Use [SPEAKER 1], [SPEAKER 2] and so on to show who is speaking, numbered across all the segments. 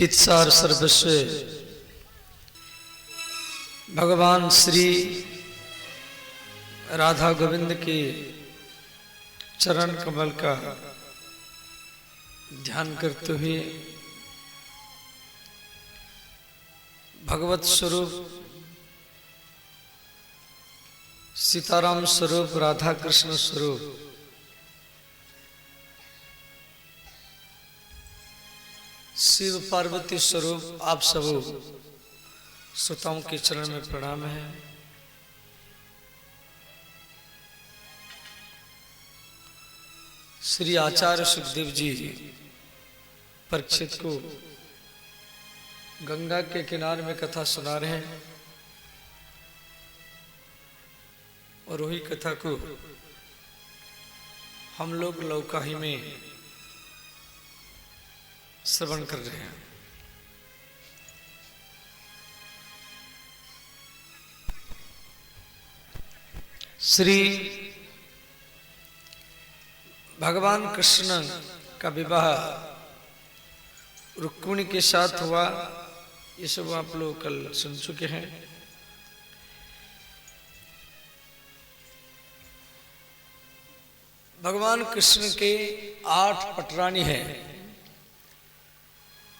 [SPEAKER 1] चित्सार सर्वस्व भगवान श्री राधा गोविंद के चरण कमल का ध्यान करते हुए भगवत स्वरूप सीताराम स्वरूप राधा कृष्ण स्वरूप शिव पार्वती स्वरूप आप सब श्रोताओं के चरण में प्रणाम है। श्री आचार्य सुखदेव जी परीक्षित को गंगा के किनारे में कथा सुना रहे हैं और वही कथा को हम लोग लौकाही में श्रवण कर रहे हैं। श्री भगवान कृष्ण का विवाह रुक्मिणी के साथ हुआ, ये सब आप लोग कल सुन चुके हैं। भगवान कृष्ण के 8 पटरानी हैं।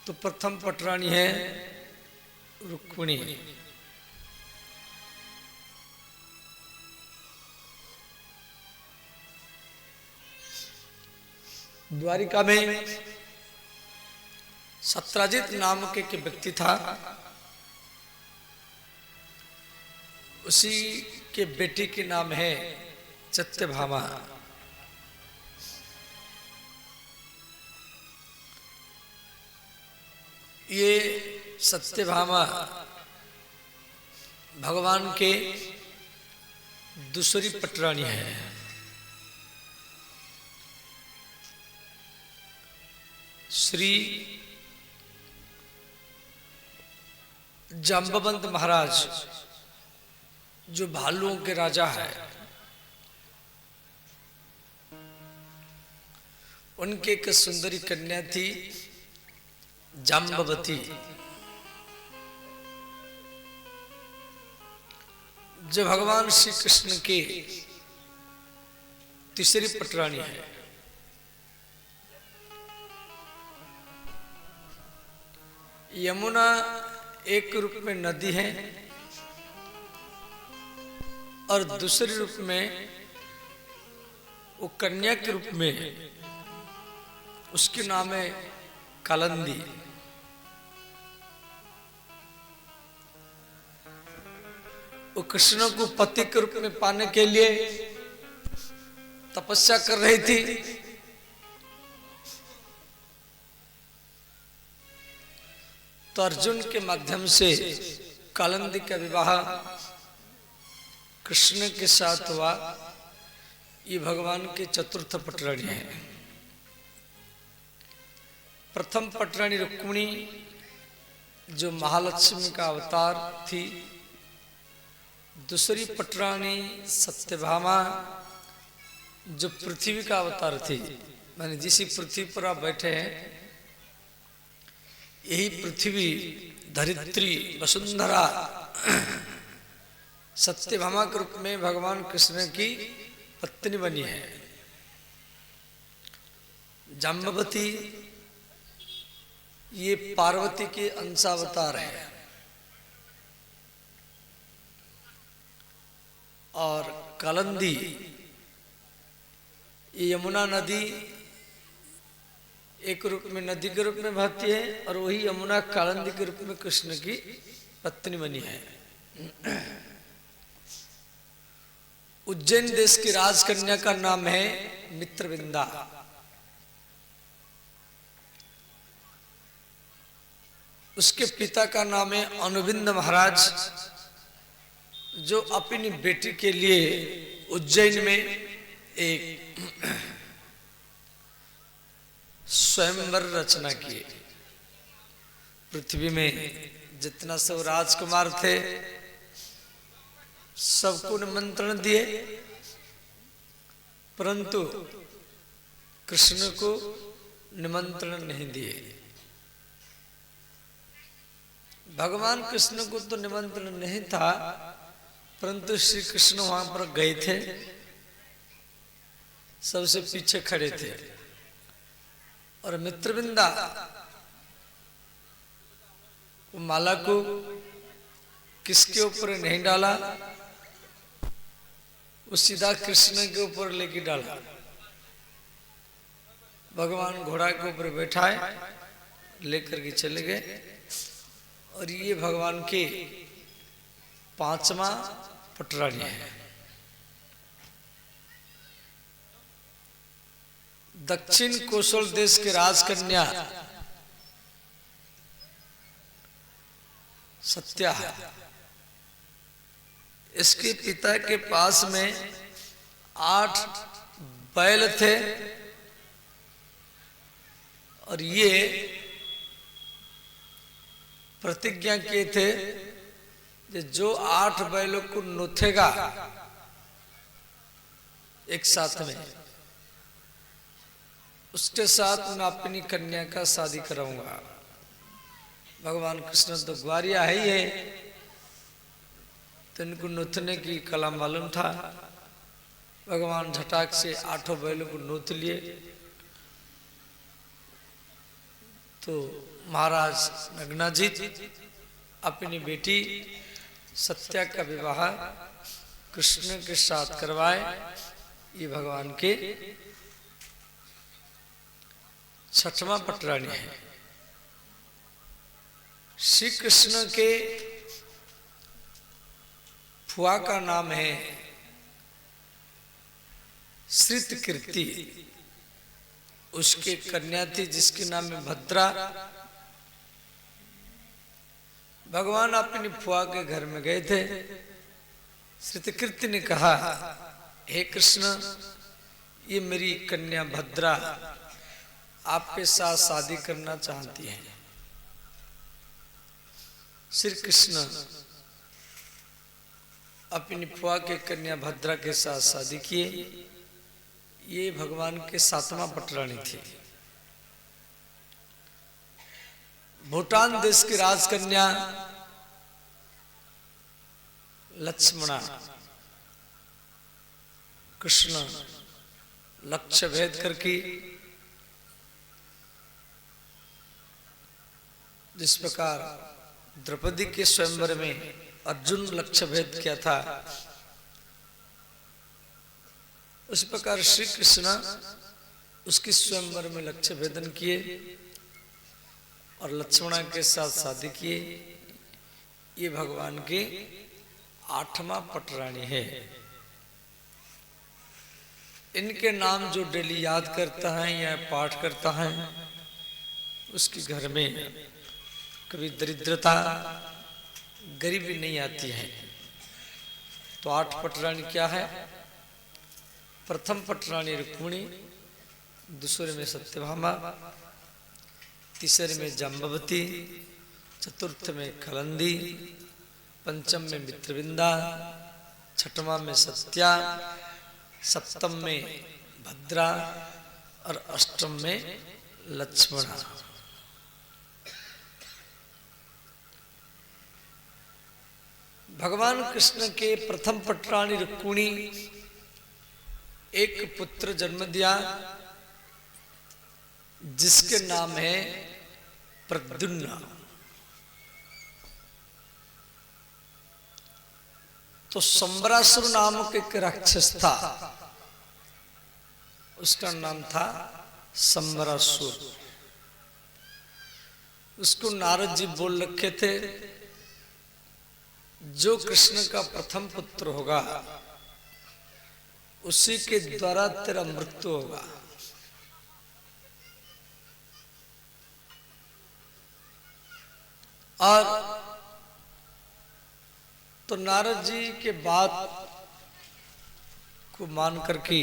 [SPEAKER 1] तो प्रथम पटरानी है रुक्मिणी। द्वारिका में सत्राजित नाम के व्यक्ति था, उसी के बेटी के नाम है सत्यभामा। ये सत्यभामा भगवान के दूसरी पटरानी है। श्री जाम्बवंत महाराज जो भालुओं के राजा है, उनके एक सुंदरी कन्या थी जाम्बवती, जो भगवान श्री कृष्ण के तीसरी पटरानी है। यमुना एक रूप में नदी है और दूसरे रूप में वो कन्या के रूप में उसके नाम है कालिंदी। वो कृष्ण को पति के रूप में पाने के लिए तपस्या कर रही थी। तो अर्जुन के माध्यम से कालिंदी का विवाह कृष्ण के साथ हुआ। ये भगवान के चतुर्थ पटरानी है। प्रथम पटरानी रुक्मिणी जो महालक्ष्मी का अवतार थी, दूसरी पटरानी सत्यभामा जो पृथ्वी का अवतार थी। माने जिस पृथ्वी पर आप बैठे हैं यही पृथ्वी धरित्री वसुंधरा सत्यभामा के रूप में भगवान कृष्ण की पत्नी बनी है। जाम्बवती ये पार्वती के अंशावतार है और कालिंदी ये यमुना नदी एक रूप में नदी के रूप में बहती है और वही यमुना कालिंदी के रूप में कृष्ण की पत्नी बनी है। उज्जैन देश की राजकन्या का नाम है मित्रविंदा। उसके पिता का नाम है अनुविंद महाराज, जो अपनी बेटी के लिए उज्जैन में एक स्वयंवर रचना किए। पृथ्वी में जितना सब राजकुमार थे सबको निमंत्रण दिए, परंतु कृष्ण को निमंत्रण नहीं दिए। भगवान कृष्ण को तो निमंत्रण नहीं था, परंतु श्री कृष्ण वहां पर गए थे, सबसे पीछे खड़े थे। और मित्रविंदा माला को किसके ऊपर नहीं डाला, वो सीधा कृष्ण के ऊपर लेके डाला। भगवान घोड़ा के ऊपर बैठाए, लेकर के चले गए। और ये भगवान के 5वां पटरानी है। दक्षिण कोशल देश के राजकन्या सत्या है। इसके पिता के पास में 8 बैल थे और ये प्रतिज्ञा किए थे कि जो 8 बैलों को नोथेगा एक साथ में, उसके साथ मैं अपनी कन्या का शादी कराऊंगा। भगवान कृष्ण तो ग्वारिया है ही है, तो इनको नोथने की कला मालूम था। भगवान झटाक से 8 बैलों को नोथ लिए। तो महाराज नग्नाजीत अपनी बेटी सत्या का विवाह कृष्ण के साथ करवाए। ये भगवान के 6वां पटरानी है। श्री कृष्ण के फुआ का नाम है श्रितकीर्ति। उसके कन्या थी जिसके नाम में भद्रा। भगवान अपनी फुआ के घर में गए थे। श्रितकीर्ति ने कहा, हे कृष्ण, ये मेरी कन्या भद्रा आपके साथ शादी करना चाहती है। श्री कृष्ण अपनी फुआ के कन्या भद्रा के साथ शादी किए। ये भगवान के 7वां पटरानी थी। भूटान देश की राजकन्या लक्ष्मणा। कृष्ण लक्ष्य भेद करके जिस प्रकार द्रौपदी के स्वयंवर में अर्जुन लक्ष्य भेद किया था, उस प्रकार श्री कृष्ण उसकी स्वयंवर में लक्ष्य भेदन किए और लक्ष्मणा के साथ शादी किए। ये भगवान के 8वां पटरानी है। इनके नाम जो डेली याद करता है या पाठ करता है, उसके घर में कभी दरिद्रता गरीबी नहीं आती है। तो 8 पटरानी क्या है? प्रथम पटरानी रुक्मिणी, दूसरे में सत्यभामा, तीसरे में जाम्बवती, चतुर्थ में खलंदी, पंचम में मित्रविंदा, 6वां में सत्या, 7म में भद्रा और 8म में लक्ष्मणा। भगवान कृष्ण के प्रथम पटरानी रुक्मिणी एक पुत्र जन्म दिया जिसके नाम है प्रद्युम्न। तो संबरासुर नामक एक राक्षस था, उसका नाम था संबरासुर। उसको नारद जी बोल रखे थे, जो कृष्ण का प्रथम पुत्र होगा उसी के द्वारा तेरा मृत्यु होगा। और तो नारद जी के बात को मान करके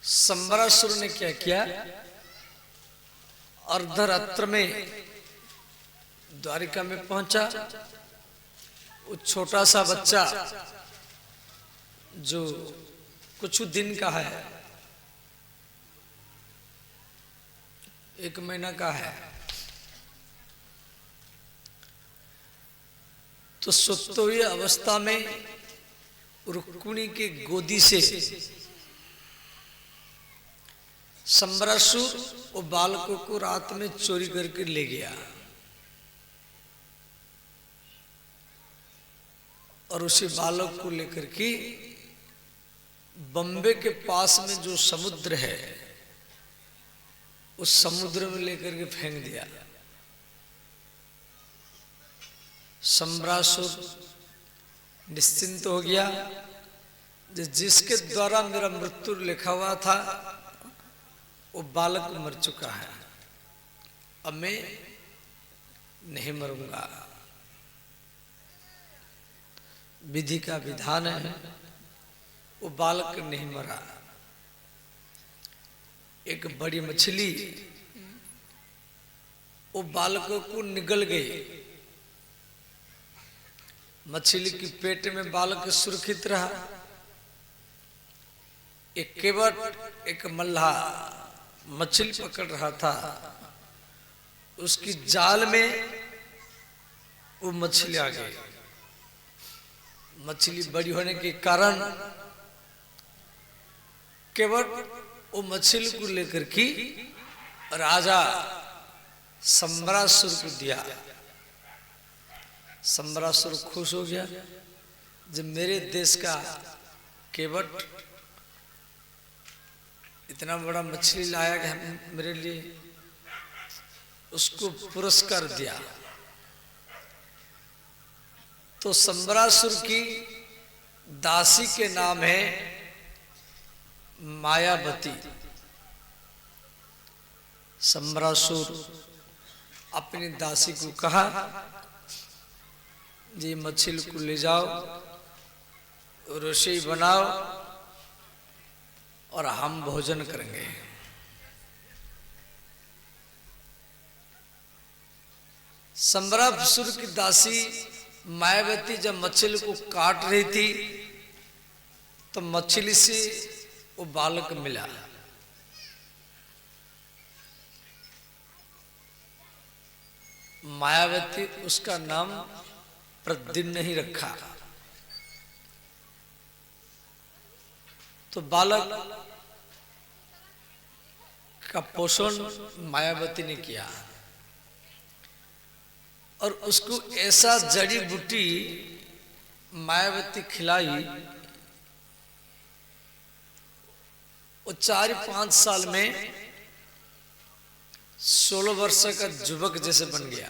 [SPEAKER 1] संबरासुर ने क्या किया, अर्धरात्र में द्वारिका में पहुंचा। वो छोटा सा बच्चा जो कुछ दिन का है, 1 महीना का है, तो सुप्त हुई अवस्था में रुक्मिणी के गोदी से संबरासुर और बालकों को रात में चोरी करके ले गया और उसी बालक को लेकर के बम्बे के पास में जो समुद्र है उस समुद्र में लेकर के फेंक दिया। संबरासुर निश्चिंत हो गया, जिसके द्वारा मेरा मृत्यु लिखा हुआ था वो बालक मर चुका है, अब मैं नहीं मरूंगा। विधि का विधान है, वो बालक नहीं मरा। एक बड़ी मछली वो बालकों को निगल गई। मछली की पेट में बालक सुरक्षित रहा। एक केवट एक मल्लाह मछली पकड़ रहा था, उसकी जाल में वो मछली आ गई। मछली बड़ी होने के कारण केवट वो मछली को लेकर के राजा संबरासुर को दिया। संबरासुर खुश हो गया, जब मेरे देश का केवट इतना बड़ा मछली लाया गया मेरे लिए, उसको पुरस्कार दिया। तो संबरासुर की दासी के नाम है मायावती। संबरासुर अपनी दासी को कहा, जी मछली को ले जाओ, रसोई बनाओ और हम भोजन करेंगे। संबरासुर की दासी मायावती जब मछली को काट रही थी तो मछली से वो बालक मिला। मायावती उसका नाम प्रद्युम्न ही रखा। तो बालक का पोषण मायावती ने किया और उसको ऐसा जड़ी बूटी मायावती खिलाई, वो 4-5 साल में 16 वर्ष का युवक जैसे बन गया।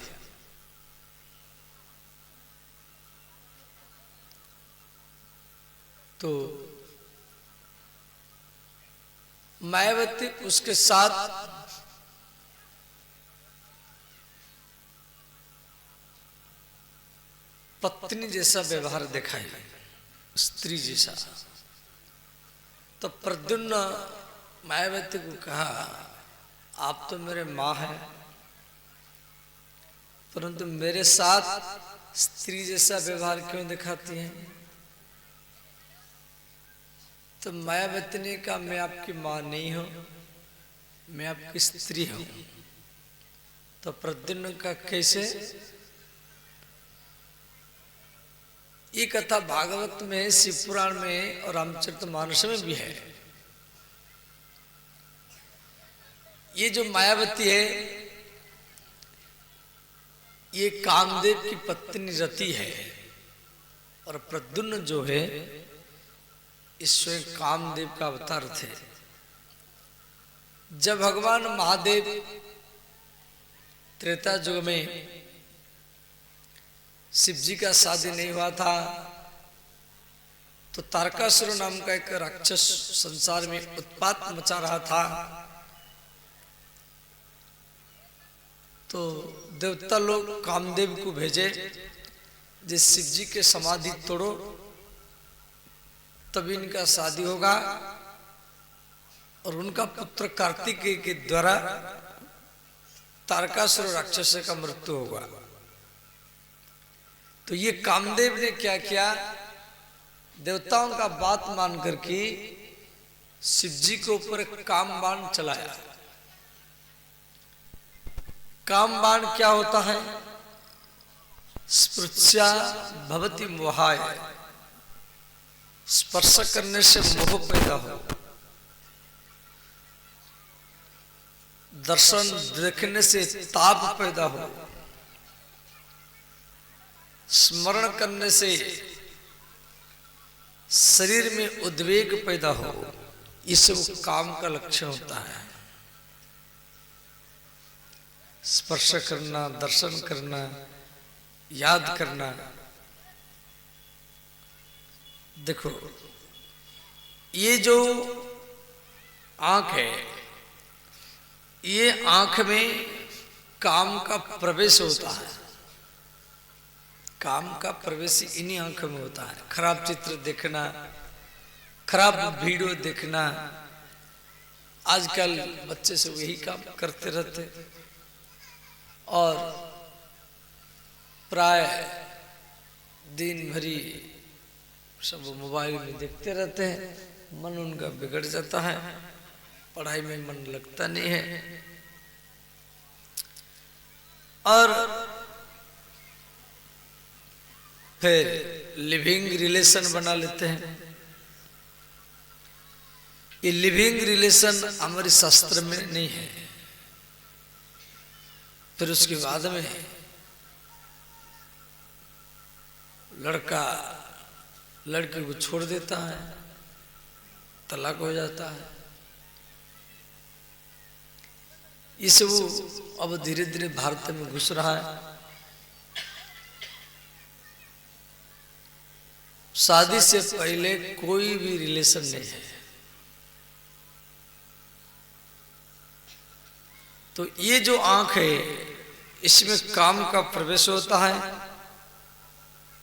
[SPEAKER 1] तो मायावती उसके साथ पत्नी जैसा व्यवहार दिखाई, स्त्री जैसा। तो प्रद्युम्न मायावती को कहा, आप तो मेरे माँ हैं, परंतु मेरे साथ स्त्री जैसा व्यवहार क्यों दिखाती हैं? तो मायावती ने कहा, मैं आपकी माँ नहीं हूं, मैं आपकी स्त्री हूं। तो प्रद्युम्न का कैसे? ये कथा भागवत में, शिव पुराण में और रामचरितमानस में भी है। ये जो मायावती है ये कामदेव की पत्नी रति है और प्रद्युम्न जो है इस स्वयं कामदेव का अवतार थे। जब भगवान महादेव त्रेता युग में शिव जी का शादी नहीं हुआ था तो तारकासुर नाम का एक राक्षस संसार में उत्पात मचा रहा था। तो देवता लोग कामदेव को भेजे, जिस शिव जी के समाधि तोड़ो तभी इनका शादी होगा और उनका पुत्र कार्तिकेय के द्वारा तारकासुर राक्षस का मृत्यु होगा। तो ये कामदेव ने क्या किया, देवताओं का बात मान करके शिव जी के ऊपर काम बाण चलाया। काम बाण क्या होता है? स्पृश्या भवति मोहाय, स्पर्श करने से मोह पैदा हो, दर्शन देखने से ताप पैदा हो, स्मरण करने से शरीर में उद्वेग पैदा हो, ये सब काम का लक्षण होता है। स्पर्श करना, दर्शन करना, याद करना। देखो, ये जो आंख है, ये आंख में काम का प्रवेश होता है। काम का प्रवेश इन्हीं आंखों में होता है। खराब चित्र देखना, खराब वीडियो देखना, आजकल बच्चे से यही काम करते रहते और प्राय दिन भरी सब मोबाइल में देखते रहते हैं। मन उनका बिगड़ जाता है, पढ़ाई में मन लगता नहीं है और फिर लिविंग रिलेशन बना लेते हैं। ये लिविंग रिलेशन हमारे शास्त्र में नहीं है। फिर उसके बाद में लड़का लड़की को छोड़ देता है, तलाक हो जाता है। ये सब अब धीरे धीरे भारत में घुस रहा है। शादी से पहले कोई भी रिलेशन नहीं है। तो ये जो आंख है, इसमें काम का प्रवेश होता है,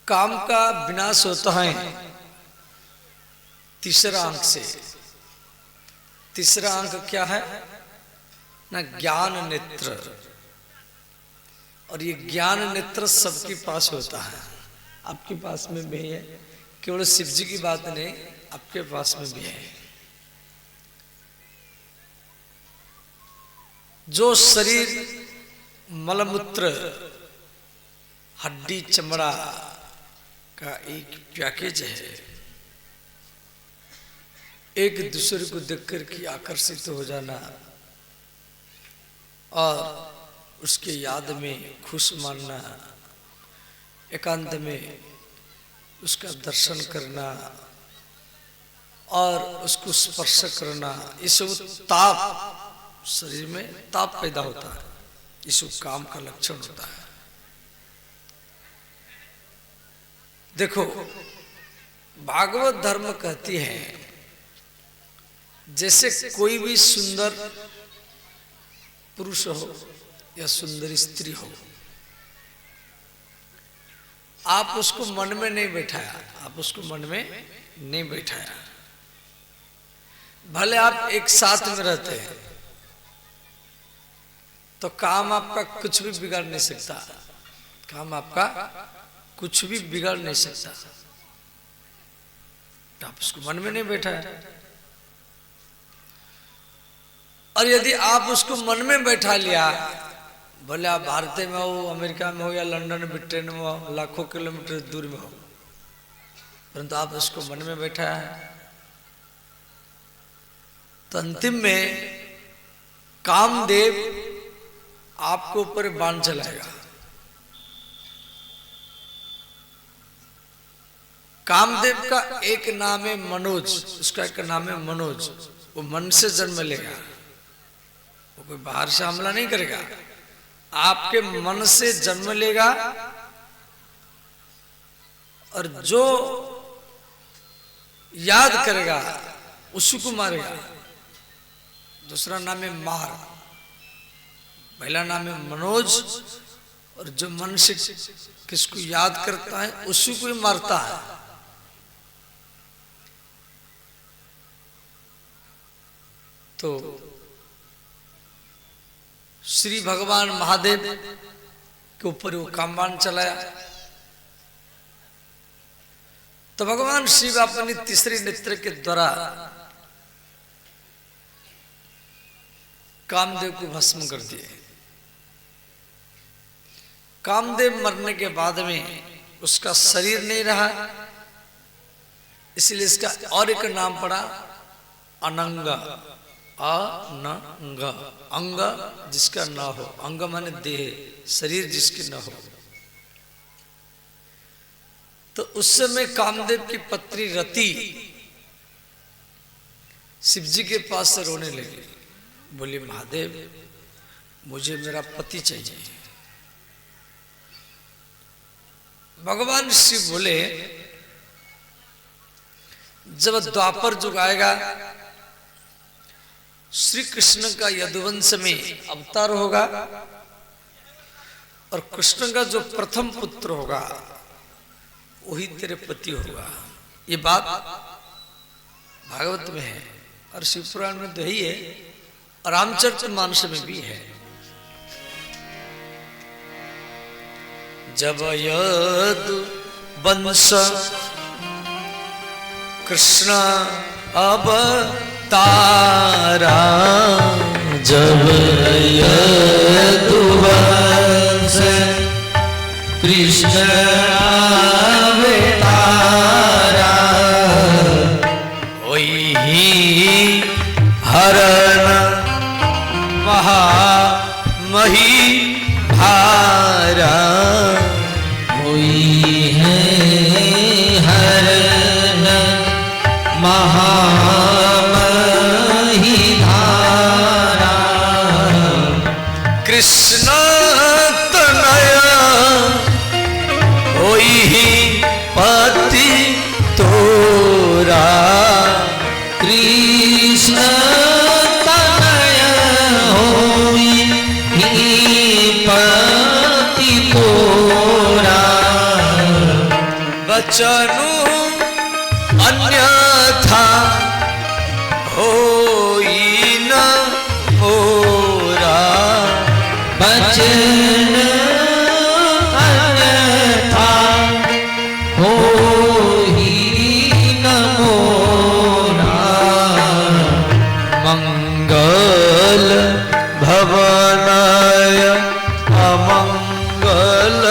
[SPEAKER 1] काम का विनाश होता है तीसरा आंख से। तीसरा आंख क्या है ना? ज्ञान नेत्र। और ये ज्ञान नेत्र सबके पास होता है, आपके पास में भी है। केवल शिव जी की बात नहीं, आपके पास में भी है। जो शरीर मलमूत्र हड्डी चमड़ा का एक पैकेज है, एक दूसरे को देखकर के आकर्षित हो जाना और उसके याद में खुश मानना, एकांत में उसका दर्शन करना और उसको स्पर्श करना, ये सब ताप, शरीर में ताप पैदा होता है। ये सब काम का लक्षण होता है। देखो, भागवत धर्म कहती है जैसे कोई भी सुंदर पुरुष हो या सुंदर स्त्री हो, आप उसको मन में नहीं बैठाया, आप उसको मन में नहीं बैठाया, भले आप एक साथ में रहते हैं, तो काम आपका कुछ भी बिगाड़ नहीं सकता। काम आपका कुछ भी बिगाड़ नहीं सकता। तो आप उसको मन में नहीं बैठाया। और यदि आप उसको मन में बैठा लिया, भले आप भारत में हो, अमेरिका में हो या लंदन ब्रिटेन में हो, लाखों किलोमीटर दूर में हो, परंतु आप उसको मन में बैठा है, तो अंतिम में कामदेव आपको ऊपर बाण चलाएगा। कामदेव का एक नाम है मनोज, उसका एक नाम है मनोज। वो मन से जन्म लेगा, वो कोई बाहर से हमला नहीं करेगा, आपके मन से जन्म लेगा। और जो याद करेगा उसी को मारेगा। दूसरा नाम है मार, पहला नाम है मनोज। और जो मन से किसको याद करता है उसी को ही मारता है। तो श्री भगवान महादेव के ऊपर वो कामबाण चलाया। तो भगवान शिव अपनी तीसरी नेत्र के द्वारा कामदेव को भस्म कर दिए। कामदेव मरने के बाद में उसका शरीर नहीं रहा, इसलिए इसका और एक नाम पड़ा अनंग। अनंग, अंग जिसका ना हो, अंग माने देह, शरीर जिसके ना हो। तो उस समय कामदेव की पत्नी रति शिव जी के पास से रोने लगी, बोली महादेव मुझे मेरा पति चाहिए। भगवान शिव बोले जब द्वापर युग आएगा, श्री कृष्ण का यदुवंश में अवतार होगा और कृष्ण का जो प्रथम पुत्र होगा वही तेरे पति होगा। ये बात भागवत में है और शिव पुराण में तो ही है और रामचरितमानस में भी है। जब यदु वंश कृष्ण अवतारा,
[SPEAKER 2] जब यदुवंश कृष्ण अवतारा,
[SPEAKER 1] वही हरण महामही भारा,
[SPEAKER 2] हुई है हरण महामही धारा।
[SPEAKER 1] कृष्ण तनया वही पति तोरा,
[SPEAKER 2] कृष्ण तनय होई पति तोरा,
[SPEAKER 1] बचनु अन्यथा होई न मोरा,
[SPEAKER 2] बचन अन्यथा होई न मोरा।
[SPEAKER 1] मंगल भवनाय अमंगल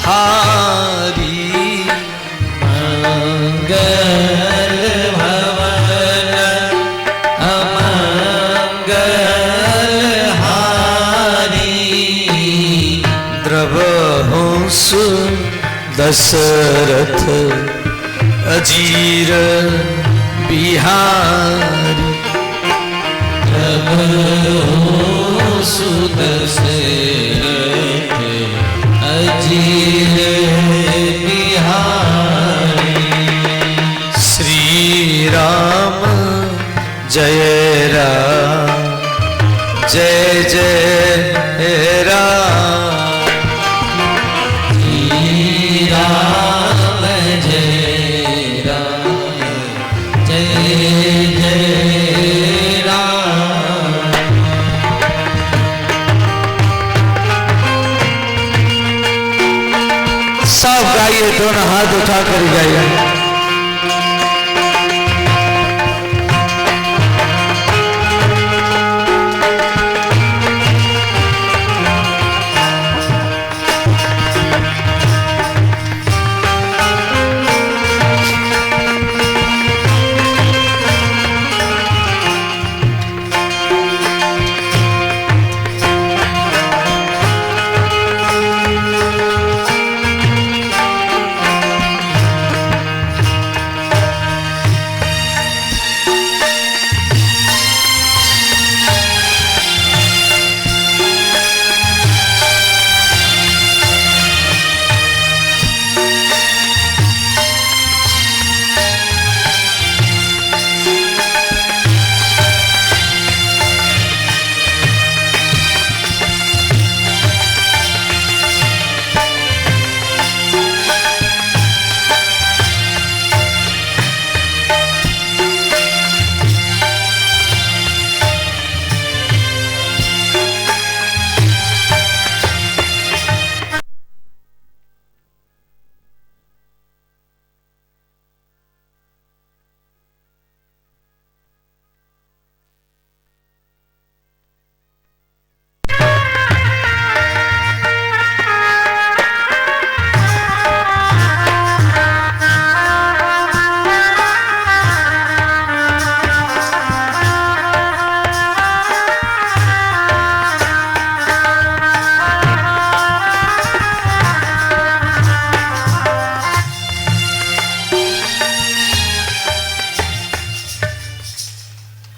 [SPEAKER 1] हारी,
[SPEAKER 2] मंगल भवन अमंगल हारी,
[SPEAKER 1] द्रवहंसु दशरथ अजीर बिहारी,
[SPEAKER 2] सुदशरथ अजीर बिहारी।
[SPEAKER 1] श्री राम जय राम जय जय राम,
[SPEAKER 2] श्री राम जय राम जय जय राम।
[SPEAKER 1] सब गाइए, दोनों हाथ उठा कर गाइए।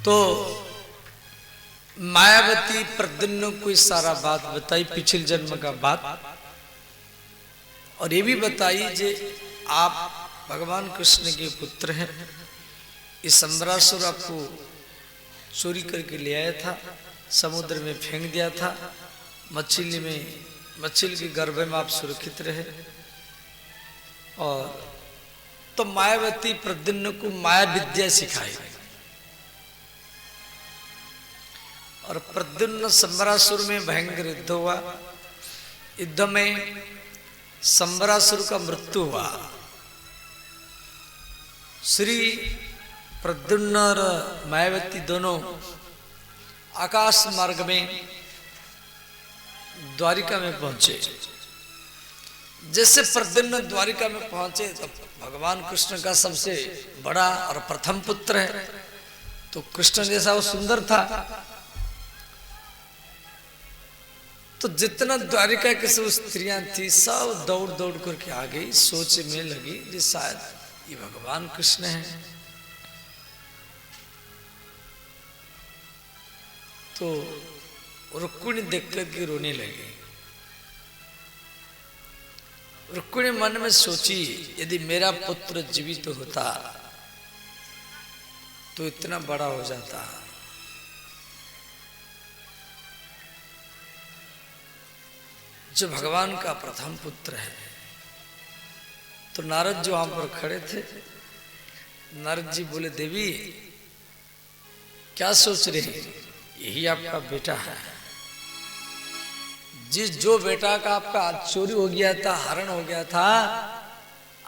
[SPEAKER 1] तो मायावती प्रद्युम्न को इस सारा बात बताई, पिछले जन्म का बात, और ये भी बताई जे आप भगवान कृष्ण के पुत्र हैं। इस संबरासुर आपको चोरी करके ले आया था, समुद्र में फेंक दिया था, मछली के गर्भ में आप सुरक्षित रहे। और तो मायावती प्रद्युम्न को माया विद्या सिखाई, और प्रद्युम्न संबरासुर में भयंकर युद्ध हुआ। युद्ध में संबरासुर का मृत्यु हुआ। श्री प्रद्युम्न और मायावती दोनों आकाश मार्ग में द्वारिका में पहुंचे। जैसे प्रद्युम्न द्वारिका में पहुंचे तो भगवान कृष्ण का सबसे बड़ा और प्रथम पुत्र है, तो कृष्ण जैसा वो सुंदर था। तो जितना द्वारिका के सब स्त्रियां थी सब दौड़ दौड़ करके आ गई, सोच में लगी कि शायद ये भगवान कृष्ण है। तो रुक्मिणी देख करके रोने लगी। रुक्मिणी मन में सोची, यदि मेरा पुत्र जीवित होता तो इतना बड़ा हो जाता। जो भगवान का प्रथम पुत्र है। तो नारद जो वहां पर खड़े थे, नारद जी बोले, देवी क्या सोच रहे हैं? यही आपका बेटा है। जो बेटा का आपका चोरी हो गया था, हरण हो गया था,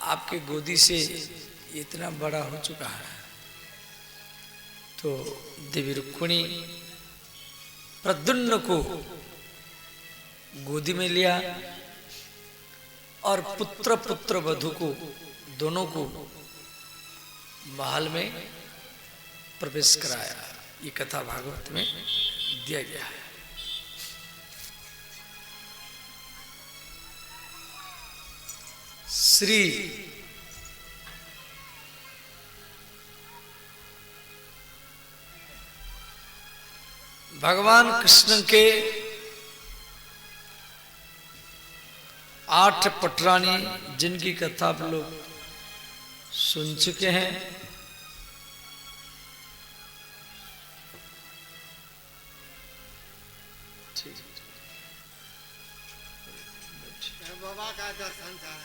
[SPEAKER 1] आपके गोदी से इतना बड़ा हो चुका है। तो देवी रुक्मिणी प्रद्युम्न को गोदी में लिया और पुत्र वधू को दोनों को महल में प्रवेश कराया। ये कथा भागवत में दिया गया है। श्री भगवान कृष्ण के 8 पटरानी, जिनकी कथा आप लोग सुन चुके हैं।
[SPEAKER 3] बाबा का दर्शन था।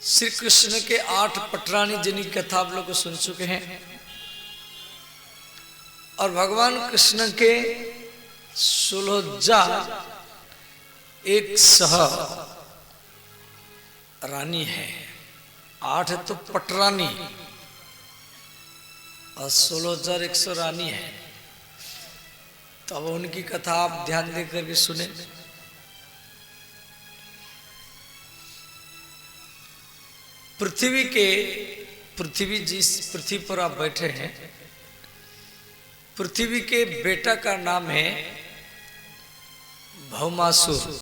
[SPEAKER 1] श्री कृष्ण के 8 पटरानी, जिनकी कथा आप लोग सुन चुके हैं। और भगवान कृष्ण के 16 एक सह रानी है। 8 तो पटरानी और 16,100 रानी है। तो अब उनकी कथा आप ध्यान दे करके सुने। पृथ्वी जिस पृथ्वी पर आप बैठे हैं, पृथ्वी के बेटा का नाम है भौमासुर।